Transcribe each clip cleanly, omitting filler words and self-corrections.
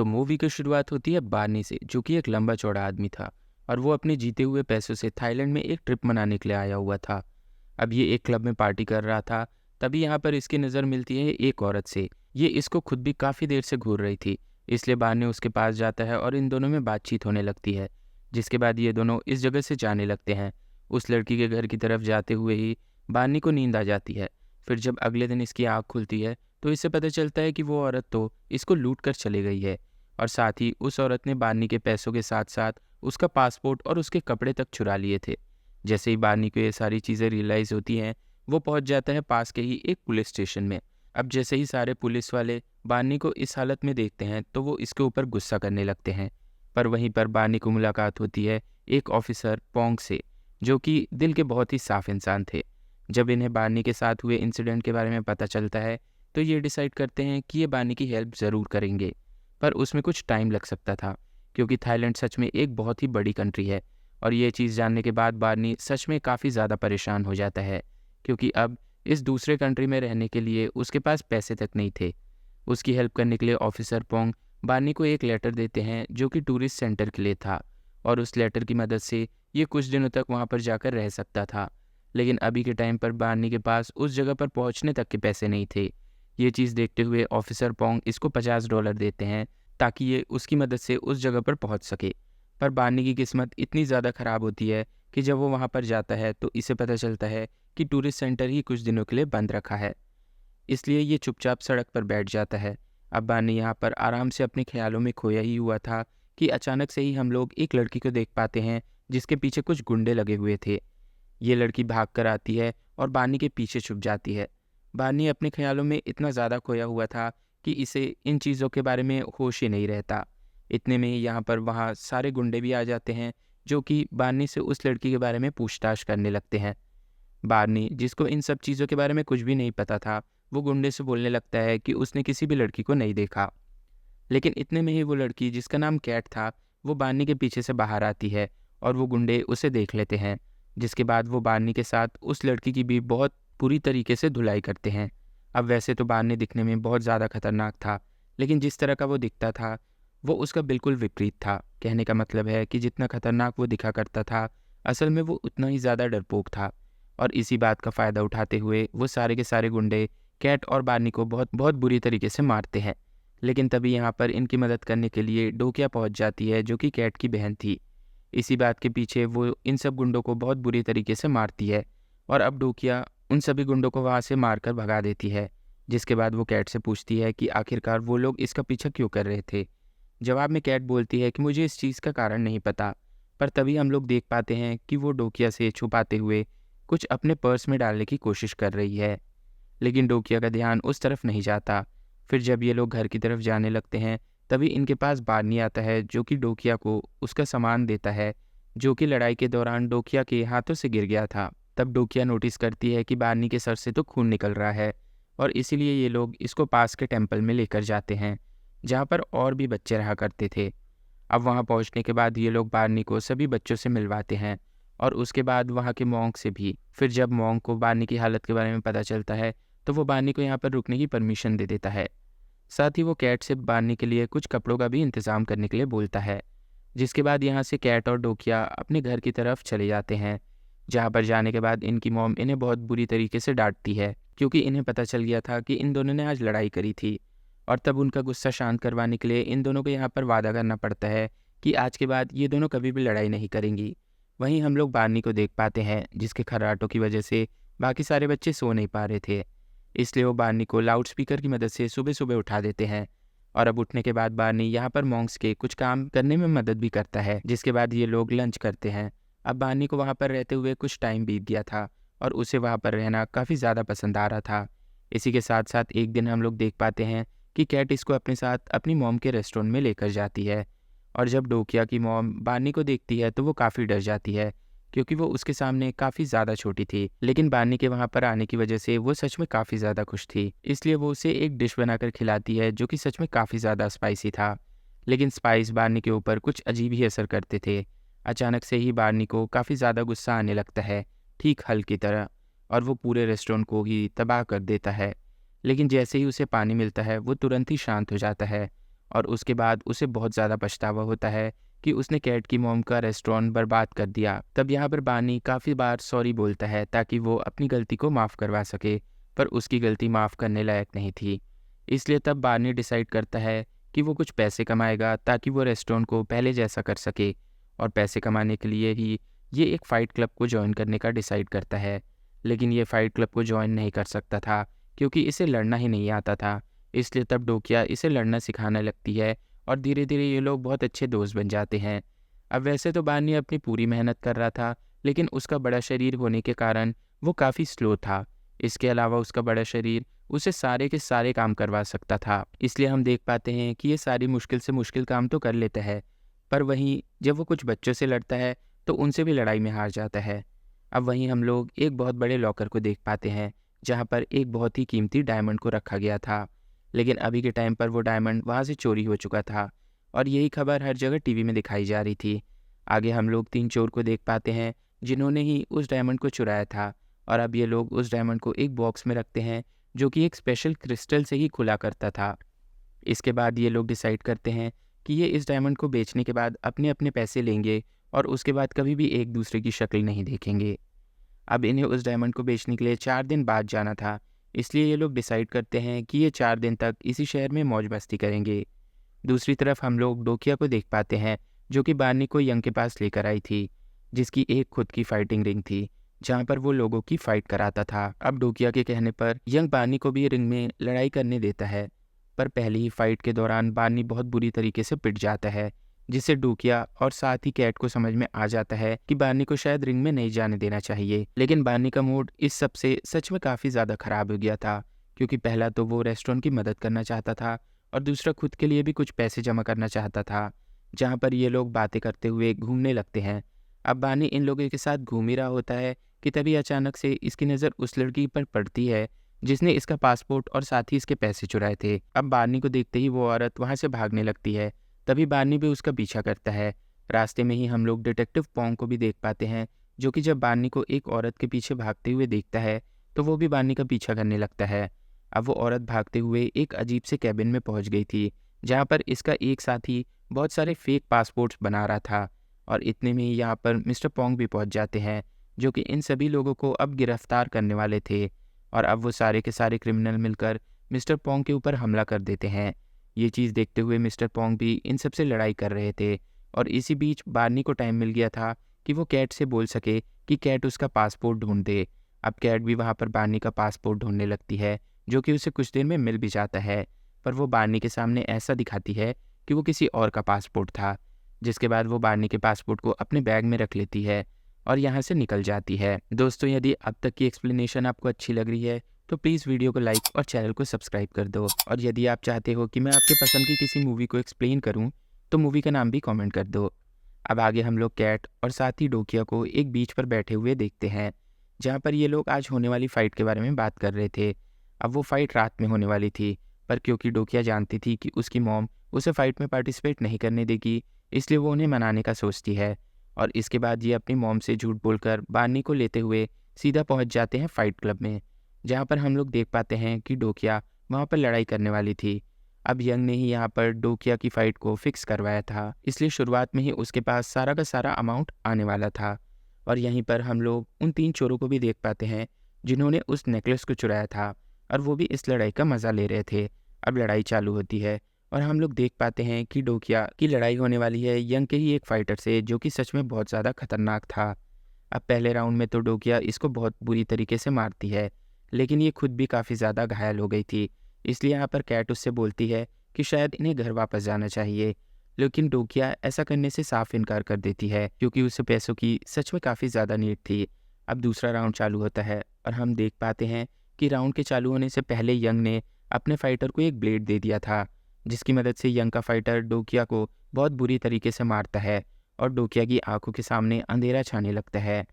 तो मूवी की शुरुआत होती है बार्नी से, जो कि एक लंबा चौड़ा आदमी था और वो अपने जीते हुए पैसों से थाईलैंड में एक ट्रिप मनाने के लिए आया हुआ था। अब ये एक क्लब में पार्टी कर रहा था। तभी यहाँ पर इसकी नज़र मिलती है एक औरत से। ये इसको खुद भी काफ़ी देर से घूर रही थी, इसलिए बार्नी उसके पास जाता है और इन दोनों में बातचीत होने लगती है। जिसके बाद ये दोनों इस जगह से जाने लगते हैं। उस लड़की के घर की तरफ जाते हुए ही बार्नी को नींद आ जाती है। फिर जब अगले दिन इसकी आँख खुलती है तो इससे पता चलता है कि वो औरत तो इसको लूट कर चली गई है और साथ ही उस औरत ने बार्नी के पैसों के साथ साथ उसका पासपोर्ट और उसके कपड़े तक चुरा लिए थे। जैसे ही बार्नी को ये सारी चीज़ें रियलाइज़ होती हैं, वो पहुंच जाता है पास के ही एक पुलिस स्टेशन में। अब जैसे ही सारे पुलिस वाले बार्नी को इस हालत में देखते हैं तो वो इसके ऊपर गुस्सा करने लगते हैं। पर वहीं पर बार्नी को मुलाकात होती है एक ऑफिसर पोंग से, जो कि दिल के बहुत ही साफ इंसान थे। जब इन्हें बार्नी के साथ हुए इंसिडेंट के बारे में पता चलता है तो ये डिसाइड करते हैं कि ये बार्नी की हेल्प ज़रूर करेंगे। पर उसमें कुछ टाइम लग सकता था, क्योंकि थाईलैंड सच में एक बहुत ही बड़ी कंट्री है। और ये चीज़ जानने के बाद बार्नी सच में काफ़ी ज़्यादा परेशान हो जाता है, क्योंकि अब इस दूसरे कंट्री में रहने के लिए उसके पास पैसे तक नहीं थे। उसकी हेल्प करने के लिए ऑफिसर पोंग बार्नी को एक लेटर देते हैं जो कि टूरिस्ट सेंटर के लिए था, और उस लेटर की मदद से ये कुछ दिनों तक वहाँ पर जाकर रह सकता था। लेकिन अभी के टाइम पर बार्नी के पास उस जगह पर पहुँचने तक के पैसे नहीं थे। ये चीज़ देखते हुए ऑफिसर पोंग इसको $50 देते हैं ताकि ये उसकी मदद से उस जगह पर पहुँच सके। पर बार्नी की किस्मत इतनी ज़्यादा ख़राब होती है कि जब वो वहाँ पर जाता है तो इसे पता चलता है कि टूरिस्ट सेंटर ही कुछ दिनों के लिए बंद रखा है। इसलिए ये चुपचाप सड़क पर बैठ जाता है। अब बार्नी यहाँ पर आराम से अपने ख्यालों में खोया ही हुआ था कि अचानक से ही हम लोग एक लड़की को देख पाते हैं जिसके पीछे कुछ गुंडे लगे हुए थे। ये लड़की भाग कर आती है और बार्नी के पीछे छुप जाती है। बार्नी अपने ख्यालों में इतना ज़्यादा खोया हुआ था कि इसे इन चीज़ों के बारे में होश ही नहीं रहता। इतने में ही यहाँ पर वहाँ सारे गुंडे भी आ जाते हैं, जो कि बार्नी से उस लड़की के बारे में पूछताछ करने लगते हैं। बार्नी, जिसको इन सब चीज़ों के बारे में कुछ भी नहीं पता था, वो गुंडे से बोलने लगता है कि उसने किसी भी लड़की को नहीं देखा। लेकिन इतने में ही वो लड़की, जिसका नाम कैट था, वो बार्नी के पीछे से बाहर आती है और वो गुंडे उसे देख लेते हैं। जिसके बाद वो बार्नी के साथ उस लड़की की भी बहुत पूरी तरीके से धुलाई करते हैं। अब वैसे तो बार्नी दिखने में बहुत ज़्यादा खतरनाक था, लेकिन जिस तरह का वो दिखता था वो उसका बिल्कुल विपरीत था। कहने का मतलब है कि जितना खतरनाक वो दिखा करता था, असल में वो उतना ही ज़्यादा डरपोक था। और इसी बात का फ़ायदा उठाते हुए वो सारे के सारे गुंडे कैट और बार्नी को बहुत बहुत बुरी तरीके से मारते हैं। लेकिन तभी यहाँ पर इनकी मदद करने के लिए डोकिया पहुँच जाती है, जो कि कैट की बहन थी। इसी बात के पीछे वो इन सब गुंडों को बहुत बुरी तरीके से मारती है और अब डोकिया उन सभी गुंडों को वहाँ से मारकर भगा देती है। जिसके बाद वो कैट से पूछती है कि आखिरकार वो लोग इसका पीछा क्यों कर रहे थे। जवाब में कैट बोलती है कि मुझे इस चीज़ का कारण नहीं पता। पर तभी हम लोग देख पाते हैं कि वो डोकिया से छुपाते हुए कुछ अपने पर्स में डालने की कोशिश कर रही है, लेकिन डोकिया का ध्यान उस तरफ नहीं जाता। फिर जब ये लोग घर की तरफ जाने लगते हैं तभी इनके पास बार्नी आता है, जो कि डोकिया को उसका सामान देता है, जो कि लड़ाई के दौरान डोकिया के हाथों से गिर गया था। तब डोकिया नोटिस करती है कि बार्नी के सर से तो खून निकल रहा है और इसीलिए ये लोग इसको पास के टेम्पल में लेकर जाते हैं, जहाँ पर और भी बच्चे रहा करते थे। अब वहाँ पहुँचने के बाद ये लोग बार्नी को सभी बच्चों से मिलवाते हैं और उसके बाद वहाँ के मॉन्क से भी। फिर जब मॉन्क को बार्नी की हालत के बारे में पता चलता है तो वो बार्नी को यहाँ पर रुकने की परमिशन दे देता है। साथ ही वो कैट से बार्नी के लिए कुछ कपड़ों का भी इंतज़ाम करने के लिए बोलता है। जिसके बाद यहाँ से कैट और डोकिया अपने घर की तरफ चले जाते हैं, जहाँ पर जाने के बाद इनकी मॉम इन्हें बहुत बुरी तरीके से डांटती है, क्योंकि इन्हें पता चल गया था कि इन दोनों ने आज लड़ाई करी थी। और तब उनका गुस्सा शांत करवाने के लिए इन दोनों को यहाँ पर वादा करना पड़ता है कि आज के बाद ये दोनों कभी भी लड़ाई नहीं करेंगी। वहीं हम लोग बार्नी को देख पाते हैं, जिसके खर्राटों की वजह से बाकी सारे बच्चे सो नहीं पा रहे थे। इसलिए वो बार्नी को लाउड स्पीकर की मदद से सुबह सुबह उठा देते हैं। और अब उठने के बाद बार्नी यहाँ पर मॉन्क्स के कुछ काम करने में मदद भी करता है। जिसके बाद ये लोग लंच करते हैं। अब बार्नी को वहाँ पर रहते हुए कुछ टाइम बीत गया था और उसे वहाँ पर रहना काफ़ी ज़्यादा पसंद आ रहा था। इसी के साथ साथ एक दिन हम लोग देख पाते हैं कि कैट इसको अपने साथ अपनी मॉम के रेस्टोरेंट में लेकर जाती है। और जब डोकिया की मॉम बार्नी को देखती है तो वो काफ़ी डर जाती है, क्योंकि वो उसके सामने काफ़ी ज़्यादा छोटी थी। लेकिन बार्नी के वहाँ पर आने की वजह से वो सच में काफ़ी ज़्यादा खुश थी। इसलिए वो उसे एक डिश बनाकर खिलाती है, जो कि सच में काफ़ी ज़्यादा स्पाइसी था। लेकिन स्पाइस बार्नी के ऊपर कुछ अजीब ही असर करते थे। अचानक से ही बार्नी को काफ़ी ज़्यादा गुस्सा आने लगता है, ठीक हल की तरह, और वो पूरे रेस्टोरेंट को ही तबाह कर देता है। लेकिन जैसे ही उसे पानी मिलता है वो तुरंत ही शांत हो जाता है और उसके बाद उसे बहुत ज़्यादा पछतावा होता है कि उसने कैट की मॉम का रेस्टोरेंट बर्बाद कर दिया। तब यहाँ पर बानी काफ़ी बार सॉरी बोलता है ताकि वो अपनी गलती को माफ़ करवा सके, पर उसकी गलती माफ़ करने लायक नहीं थी। इसलिए तब बानी डिसाइड करता है कि वो कुछ पैसे कमाएगा ताकि वो रेस्टोरेंट को पहले जैसा कर सके, और पैसे कमाने के लिए ही ये एक फ़ाइट क्लब को ज्वाइन करने का डिसाइड करता है। लेकिन ये फ़ाइट क्लब को ज्वाइन नहीं कर सकता था क्योंकि इसे लड़ना ही नहीं आता था। इसलिए तब डोकिया इसे लड़ना सिखाने लगती है और धीरे धीरे ये लोग बहुत अच्छे दोस्त बन जाते हैं। अब वैसे तो बानी अपनी पूरी मेहनत कर रहा था, लेकिन उसका बड़ा शरीर होने के कारण वो काफ़ी स्लो था। इसके अलावा उसका बड़ा शरीर उसे सारे के सारे काम करवा सकता था। इसलिए हम देख पाते हैं कि ये सारी मुश्किल से मुश्किल काम तो कर लेता है, पर वहीं जब वो कुछ बच्चों से लड़ता है तो उनसे भी लड़ाई में हार जाता है। अब वहीं हम लोग एक बहुत बड़े लॉकर को देख पाते हैं जहाँ पर एक बहुत ही कीमती डायमंड को रखा गया था। लेकिन अभी के टाइम पर वो डायमंड वहाँ से चोरी हो चुका था और यही खबर हर जगह टीवी में दिखाई जा रही थी। आगे हम लोग 3 चोर को देख पाते हैं जिन्होंने ही उस डायमंड को चुराया था, और अब ये लोग उस डायमंड को एक बॉक्स में रखते हैं जो कि एक स्पेशल क्रिस्टल से ही खुला करता था। इसके बाद ये लोग डिसाइड करते हैं कि ये इस डायमंड को बेचने के बाद अपने अपने पैसे लेंगे और उसके बाद कभी भी एक दूसरे की शक्ल नहीं देखेंगे। अब इन्हें उस डायमंड को बेचने के लिए 4 दिन बाद जाना था, इसलिए ये लोग डिसाइड करते हैं कि ये 4 दिन तक इसी शहर में मौज मस्ती करेंगे। दूसरी तरफ हम लोग डोकिया को देख पाते हैं जो कि बानी को यंग के पास लेकर आई थी, जिसकी एक खुद की फाइटिंग रिंग थी जहाँ पर वो लोगों की फाइट कराता था। अब डोकिया के कहने पर यंग बानी को भी रिंग में लड़ाई करने देता है, पर पहली ही फाइट के दौरान बानी बहुत बुरी तरीके से पिट जाता है, जिससे डोकिया और साथ ही कैट को समझ में आ जाता है कि बानी को शायद रिंग में नहीं जाने देना चाहिए। लेकिन बानी का मूड इस सब से सच में काफ़ी ज़्यादा ख़राब हो गया था, क्योंकि पहला तो वो रेस्टोरेंट की मदद करना चाहता था और दूसरा खुद के लिए भी कुछ पैसे जमा करना चाहता था। जहाँ पर ये लोग बातें करते हुए घूमने लगते हैं। अब बानी इन लोगों के साथ घूम ही रहा होता है कि तभी अचानक से इसकी नज़र उस लड़की पर पड़ती है जिसने इसका पासपोर्ट और साथ ही इसके पैसे चुराए थे। अब बानी को देखते ही वो औरत वहाँ से भागने लगती है, तभी बानी भी उसका पीछा करता है। रास्ते में ही हम लोग डिटेक्टिव पोंग को भी देख पाते हैं, जो कि जब बानी को एक औरत के पीछे भागते हुए देखता है तो वो भी बानी का पीछा करने लगता है। अब वो औरत भागते हुए एक अजीब से कैबिन में पहुंच गई थी, जहां पर इसका एक साथी बहुत सारे फेक पासपोर्ट्स बना रहा था, और इतने में ही यहाँ पर मिस्टर पोंग भी पहुंच जाते हैं, जो कि इन सभी लोगों को अब गिरफ्तार करने वाले थे। और अब वो सारे के सारे क्रिमिनल मिलकर मिस्टर पोंग के ऊपर हमला कर देते हैं। ये चीज़ देखते हुए मिस्टर पोंग भी इन सब से लड़ाई कर रहे थे, और इसी बीच बार्नी को टाइम मिल गया था कि वो कैट से बोल सके कि कैट उसका पासपोर्ट ढूंढ दे। अब कैट भी वहाँ पर बार्नी का पासपोर्ट ढूंढने लगती है, जो कि उसे कुछ देर में मिल भी जाता है, पर वो बार्नी के सामने ऐसा दिखाती है कि वो किसी और का पासपोर्ट था। जिसके बाद वो बार्नी के पासपोर्ट को अपने बैग में रख लेती है और यहाँ से निकल जाती है। दोस्तों, यदि अब तक की एक्सप्लेनेशन आपको अच्छी लग रही है तो प्लीज़ वीडियो को लाइक और चैनल को सब्सक्राइब कर दो, और यदि आप चाहते हो कि मैं आपके पसंद की किसी मूवी को एक्सप्लेन करूं तो मूवी का नाम भी कमेंट कर दो। अब आगे हम लोग कैट और साथ ही डोकिया को एक बीच पर बैठे हुए देखते हैं, जहां पर ये लोग आज होने वाली फ़ाइट के बारे में बात कर रहे थे। अब वो फ़ाइट रात में होने वाली थी, पर क्योंकि डोकिया जानती थी कि उसकी मॉम उसे फ़ाइट में पार्टिसिपेट नहीं करने देगी, इसलिए वो उन्हें मनाने का सोचती है। और इसके बाद ये अपनी मॉम से झूठ बोलकर बार्नी को लेते हुए सीधा पहुंच जाते हैं फ़ाइट क्लब में, जहाँ पर हम लोग देख पाते हैं कि डोकिया वहाँ पर लड़ाई करने वाली थी। अब यंग ने ही यहाँ पर डोकिया की फ़ाइट को फिक्स करवाया था, इसलिए शुरुआत में ही उसके पास सारा का सारा अमाउंट आने वाला था। और यहीं पर हम लोग उन 3 चोरों को भी देख पाते हैं जिन्होंने उस नेकलेस को चुराया था, और वो भी इस लड़ाई का मज़ा ले रहे थे। अब लड़ाई चालू होती है और हम लोग देख पाते हैं कि डोकिया की लड़ाई होने वाली है यंग के ही एक फ़ाइटर से, जो कि सच में बहुत ज़्यादा खतरनाक था। अब पहले राउंड में तो डोकिया इसको बहुत बुरी तरीके से मारती है, लेकिन ये खुद भी काफ़ी ज़्यादा घायल हो गई थी। इसलिए यहाँ पर कैट उससे बोलती है कि शायद इन्हें घर वापस जाना चाहिए, लेकिन डोकिया ऐसा करने से साफ इनकार कर देती है क्योंकि उसे पैसों की सच में काफ़ी ज़्यादा नीड थी। अब दूसरा राउंड चालू होता है और हम देख पाते हैं कि राउंड के चालू होने से पहले यंग ने अपने फाइटर को एक ब्लेड दे दिया था, जिसकी मदद से यंग का फाइटर डोकिया को बहुत बुरी तरीके से मारता है और डोकिया की आंखों के सामने अंधेरा छाने लगता है।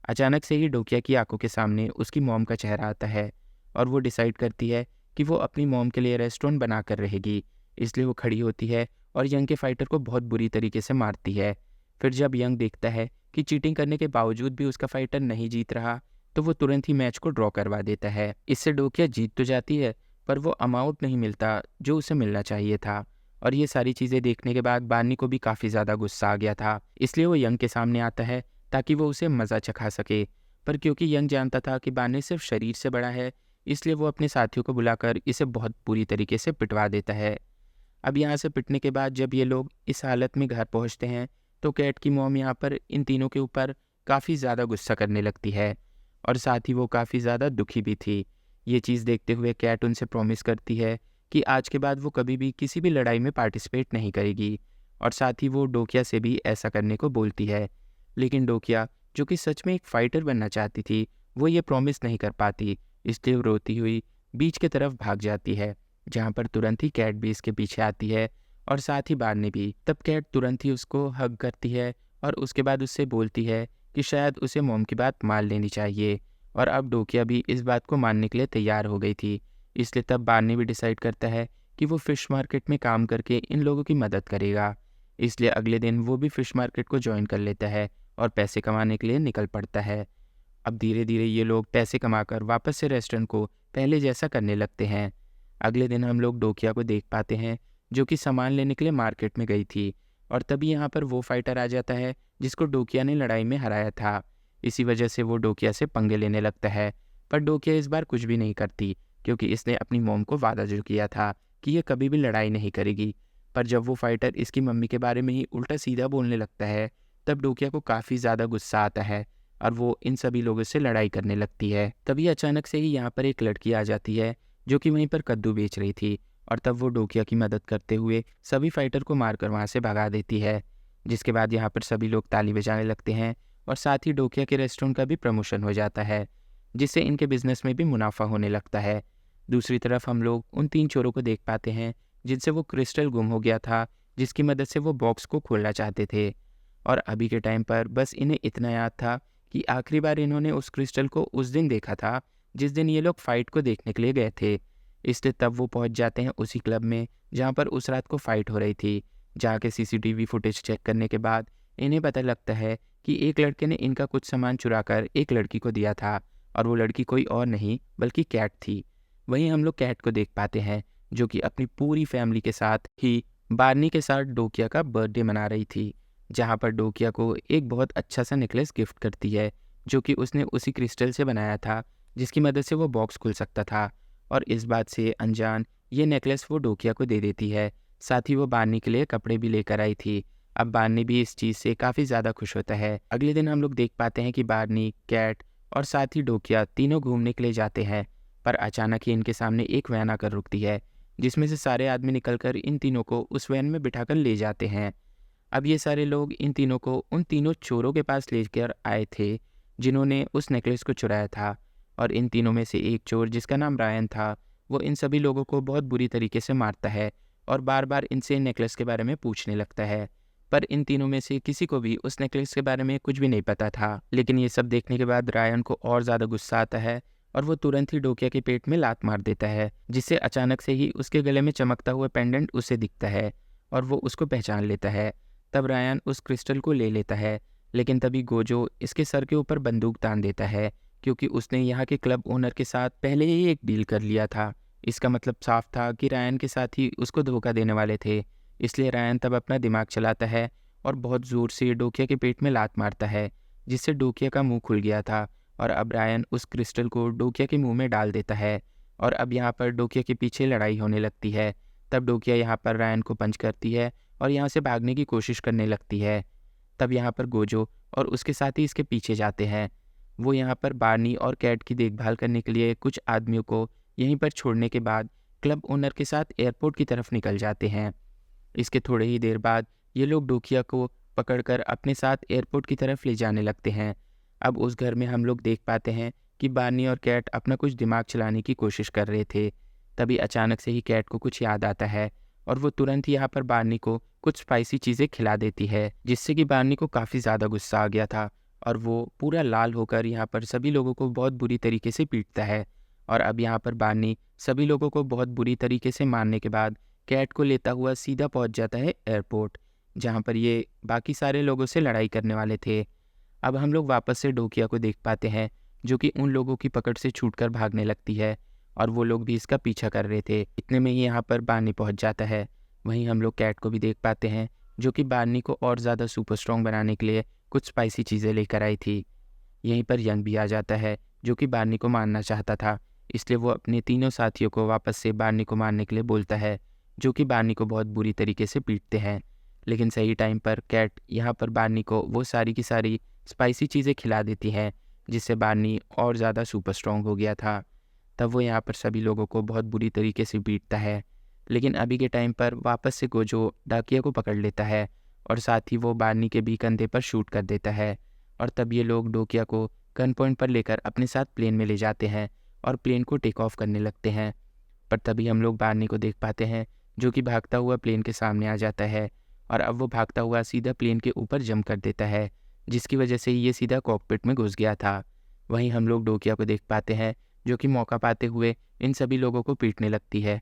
अचानक से ही डोकिया की आंखों के सामने उसकी मॉम का चेहरा आता है और वो डिसाइड करती है कि वो अपनी मॉम के लिए रेस्टोरेंट बना कर रहेगी। इसलिए वो खड़ी होती है और यंग के फाइटर को बहुत बुरी तरीके से मारती है। फिर जब यंग देखता है कि चीटिंग करने के बावजूद भी उसका फाइटर नहीं जीत रहा, तो वो तुरंत ही मैच को ड्रॉ करवा देता है। इससे डोकिया जीत तो जाती है, पर वो अमाउंट नहीं मिलता जो उसे मिलना चाहिए था, और ये सारी चीज़ें देखने के बाद बार्नी को भी काफ़ी ज़्यादा गुस्सा आ गया था। इसलिए वो यंग के सामने आता है ताकि वो उसे मज़ा चखा सके। पर क्योंकि यंग जानता था कि बार्नी सिर्फ शरीर से बड़ा है, इसलिए वो अपने साथियों को बुलाकर इसे बहुत बुरी तरीके से पिटवा देता है। अब यहाँ से पिटने के बाद जब ये लोग इस हालत में घर पहुँचते हैं, तो कैट की मॉम यहाँ पर इन तीनों के ऊपर काफ़ी ज़्यादा गुस्सा करने लगती है और साथ ही वो काफ़ी ज़्यादा दुखी भी थी। ये चीज़ देखते हुए कैट उनसे प्रॉमिस करती है कि आज के बाद वो कभी भी किसी भी लड़ाई में पार्टिसिपेट नहीं करेगी और साथ ही वो डोकिया से भी ऐसा करने को बोलती है। लेकिन डोकिया, जो कि सच में एक फ़ाइटर बनना चाहती थी, वो ये प्रॉमिस नहीं कर पाती, इसलिए वो रोती हुई बीच की तरफ भाग जाती है, जहाँ पर तुरंत ही कैट भी इसके पीछे आती है और साथ ही बार्नी भी। तब कैट तुरंत ही उसको हग करती है और उसके बाद उससे बोलती है कि शायद उसे मॉम की बात मान लेनी चाहिए। और अब डोकिया भी इस बात को मानने के लिए तैयार हो गई थी, इसलिए तब बार्नी भी डिसाइड करता है कि वो फ़िश मार्केट में काम करके इन लोगों की मदद करेगा। इसलिए अगले दिन वो भी फ़िश मार्केट को जॉइन कर लेता है और पैसे कमाने के लिए निकल पड़ता है। अब धीरे धीरे ये लोग पैसे कमाकर वापस से रेस्टोरेंट को पहले जैसा करने लगते हैं। अगले दिन हम लोग डोकिया को देख पाते हैं, जो कि सामान लेने के लिए मार्केट में गई थी और तभी यहाँ पर वो फाइटर आ जाता है जिसको डोकिया ने लड़ाई में हराया था। इसी वजह से वो डोकिया से पंगे लेने लगता है, पर डोकिया इस बार कुछ भी नहीं करती, क्योंकि इसने अपनी मॉम को वादा जो किया था कि ये कभी भी लड़ाई नहीं करेगी। पर जब वो फाइटर इसकी मम्मी के बारे में ही उल्टा सीधा बोलने लगता है, तब डोकिया को काफ़ी ज़्यादा गुस्सा आता है और वो इन सभी लोगों से लड़ाई करने लगती है। तभी अचानक से ही यहाँ पर एक लड़की आ जाती है, जो कि वहीं पर कद्दू बेच रही थी और तब वो डोकिया की मदद करते हुए सभी फाइटर को मारकर वहाँ से भगा देती है। जिसके बाद यहाँ पर सभी लोग ताली बजाने लगते हैं और साथ ही डोकिया के रेस्टोरेंट का भी प्रमोशन हो जाता है, जिससे इनके बिजनेस में भी मुनाफा होने लगता है। दूसरी तरफ हम लोग उन 3 चोरों को देख पाते हैं जिनसे वो क्रिस्टल गुम हो गया था, जिसकी मदद से वो बॉक्स को खोलना चाहते थे। और अभी के टाइम पर बस इन्हें इतना याद था कि आखिरी बार इन्होंने उस क्रिस्टल को उस दिन देखा था जिस दिन ये लोग फाइट को देखने के लिए गए थे। इसलिए तब वो पहुंच जाते हैं उसी क्लब में जहां पर उस रात को फाइट हो रही थी। जहां के सीसीटीवी फुटेज चेक करने के बाद इन्हें पता लगता है कि एक लड़के ने इनका कुछ सामान चुराकर एक लड़की को दिया था और वो लड़की कोई और नहीं बल्कि कैट थी। वहीं हम लोग कैट को देख पाते हैं, जो कि अपनी पूरी फैमिली के साथ ही बार्नी के साथ डोकिया का बर्थडे मना रही थी, जहाँ पर डोकिया को एक बहुत अच्छा सा नेकलेस गिफ्ट करती है, जो कि उसने उसी क्रिस्टल से बनाया था जिसकी मदद से वो बॉक्स खुल सकता था। और इस बात से अनजान ये नेकलेस वो डोकिया को दे देती है। साथ ही वो बार्नी के लिए कपड़े भी लेकर आई थी। अब बार्नी भी इस चीज़ से काफ़ी ज़्यादा खुश होता है। अगले दिन हम लोग देख पाते हैं कि बार्नी, कैट और साथ ही डोकिया तीनों घूमने के लिए जाते हैं, पर अचानक ही इनके सामने एक वैन आकर रुकती है, जिसमें से सारे आदमी निकलकर इन तीनों को उस वैन में बिठाकर ले जाते हैं। अब ये सारे लोग इन तीनों को उन तीनों चोरों के पास लेकर आए थे जिन्होंने उस नेकलेस को चुराया था। और इन तीनों में से एक चोर, जिसका नाम रायन था, वो इन सभी लोगों को बहुत बुरी तरीके से मारता है और बार बार इनसे नेकलेस के बारे में पूछने लगता है। पर इन तीनों में से किसी को भी उस नेकलेस के बारे में कुछ भी नहीं पता था। लेकिन ये सब देखने के बाद रायन को और ज़्यादा गुस्सा आता है और वो तुरंत ही डोकिया के पेट में लात मार देता है, जिससे अचानक से ही उसके गले में चमकता हुआ पेंडेंट उसे दिखता है और वो उसको पहचान लेता है। तब रायन उस क्रिस्टल को ले लेता है, लेकिन तभी गोजो इसके सर के ऊपर बंदूक तान देता है, क्योंकि उसने यहाँ के क्लब ओनर के साथ पहले ही एक डील कर लिया था। इसका मतलब साफ था कि रायन के साथ ही उसको धोखा देने वाले थे। इसलिए रायन तब अपना दिमाग चलाता है और बहुत ज़ोर से डोकिया के पेट में लात मारता है, जिससे डोकिया का मुंह खुल गया था। और अब रायन उस क्रिस्टल को डोकिया के मुंह में डाल देता है और अब यहाँ पर डोकिया के पीछे लड़ाई होने लगती है। तब डोकिया यहाँ पर रायन को पंच करती है और यहाँ से भागने की कोशिश करने लगती है। तब यहाँ पर गोजो और उसके साथी इसके पीछे जाते हैं। वो यहाँ पर बार्नी और कैट की देखभाल करने के लिए कुछ आदमियों को यहीं पर छोड़ने के बाद क्लब ओनर के साथ एयरपोर्ट की तरफ निकल जाते हैं। इसके थोड़े ही देर बाद ये लोग डोकिया को पकड़कर अपने साथ एयरपोर्ट की तरफ ले जाने लगते हैं। अब उस घर में हम लोग देख पाते हैं कि बार्नी और कैट अपना कुछ दिमाग चलाने की कोशिश कर रहे थे। तभी अचानक से ही कैट को कुछ याद आता है और वो तुरंत ही यहाँ पर बार्नी को कुछ स्पाइसी चीज़ें खिला देती है, जिससे कि बार्नी को काफ़ी ज़्यादा गुस्सा आ गया था और वो पूरा लाल होकर यहाँ पर सभी लोगों को बहुत बुरी तरीके से पीटता है। और अब यहाँ पर बार्नी सभी लोगों को बहुत बुरी तरीके से मारने के बाद कैट को लेता हुआ सीधा पहुँच जाता है एयरपोर्ट, जहाँ पर ये बाकी सारे लोगों से लड़ाई करने वाले थे। अब हम लोग वापस से डोकिया को देख पाते हैं, जो कि उन लोगों की पकड़ से छूटकर भागने लगती है और वो लोग भी इसका पीछा कर रहे थे। इतने में ही यहाँ पर बार्नी पहुँच जाता है। वहीं हम लोग कैट को भी देख पाते हैं, जो कि बार्नी को और ज़्यादा सुपर स्ट्रॉन्ग बनाने के लिए कुछ स्पाइसी चीज़ें लेकर आई थी। यहीं पर यंग भी आ जाता है, जो कि बार्नी को मारना चाहता था, इसलिए वो अपने तीनों साथियों को वापस से बार्नी को मारने के लिए बोलता है, जो कि बार्नी को बहुत बुरी तरीके से पीटते हैं। लेकिन सही टाइम पर कैट यहाँ पर बार्नी को वो सारी की सारी स्पाइसी चीज़ें खिला देती हैं, जिससे बार्नी और ज़्यादा सुपर स्ट्रॉन्ग हो गया था। तब वो यहाँ पर सभी लोगों को बहुत बुरी तरीके से पीटता है। लेकिन अभी के टाइम पर वापस से गोजो डाकिया को पकड़ लेता है और साथ ही वो बार्नी के भी कंधे पर शूट कर देता है। और तब ये लोग डोकिया को गन पॉइंट पर लेकर अपने साथ प्लेन में ले जाते हैं और प्लेन को टेक ऑफ करने लगते हैं। पर तभी हम लोग बार्नी को देख पाते हैं, जो कि भागता हुआ प्लेन के सामने आ जाता है और अब वो भागता हुआ सीधा प्लेन के ऊपर जंप कर देता है, जिसकी वजह से ये सीधा कॉकपिट में घुस गया था। वहीं हम लोग डोकिया को देख पाते हैं, जो कि मौका पाते हुए इन सभी लोगों को पीटने लगती है।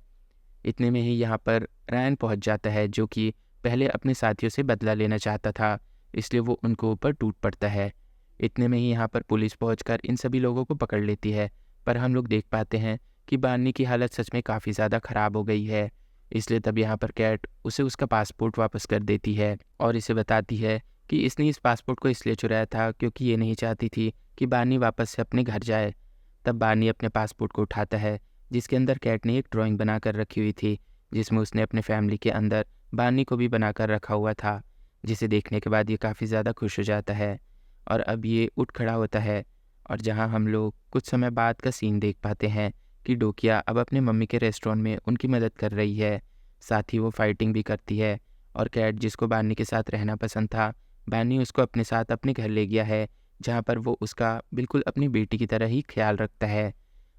इतने में ही यहाँ पर रैन पहुँच जाता है, जो कि पहले अपने साथियों से बदला लेना चाहता था, इसलिए वो उनको ऊपर टूट पड़ता है। इतने में ही यहाँ पर पुलिस पहुँचकर इन सभी लोगों को पकड़ लेती है, पर हम लोग देख पाते हैं कि बार्नी की हालत सच में काफ़ी ज़्यादा ख़राब हो गई है। इसलिए तब यहाँ पर कैट उसे उसका पासपोर्ट वापस कर देती है और इसे बताती है कि इसने इस पासपोर्ट को इसलिए चुराया था क्योंकि ये नहीं चाहती थी कि बार्नी वापस से अपने घर जाए। तब बार्नी अपने पासपोर्ट को उठाता है, जिसके अंदर कैट ने एक ड्राइंग बना कर रखी हुई थी, जिसमें उसने अपने फैमिली के अंदर बार्नी को भी बना कर रखा हुआ था, जिसे देखने के बाद ये काफ़ी ज़्यादा खुश हो जाता है और अब ये उठ खड़ा होता है। और जहाँ हम लोग कुछ समय बाद का सीन देख पाते हैं कि डोकिया अब अपने मम्मी के रेस्टोरेंट में उनकी मदद कर रही है, साथ ही वो फाइटिंग भी करती है। और कैट, जिसको बार्नी के साथ रहना पसंद था, बार्नी उसको अपने साथ अपने घर ले गया है, जहाँ पर वो उसका बिल्कुल अपनी बेटी की तरह ही ख्याल रखता है।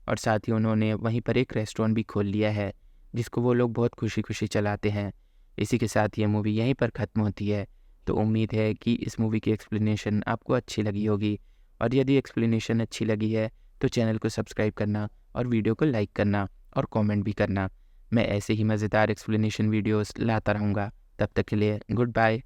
और साथ ही उन्होंने वहीं पर एक रेस्टोरेंट भी खोल लिया है, जिसको वो लोग बहुत खुशी खुशी चलाते हैं। इसी के साथ ये मूवी यहीं पर ख़त्म होती है। तो उम्मीद है कि इस मूवी की एक्सप्लेनेशन आपको अच्छी लगी होगी, और यदि एक्सप्लेनेशन अच्छी लगी है तो चैनल को सब्सक्राइब करना और वीडियो को लाइक करना और कमेंट भी करना। मैं ऐसे ही मज़ेदार एक्सप्लेनेशन वीडियोस लाता रहूँगा। तब तक के लिए गुड बाय।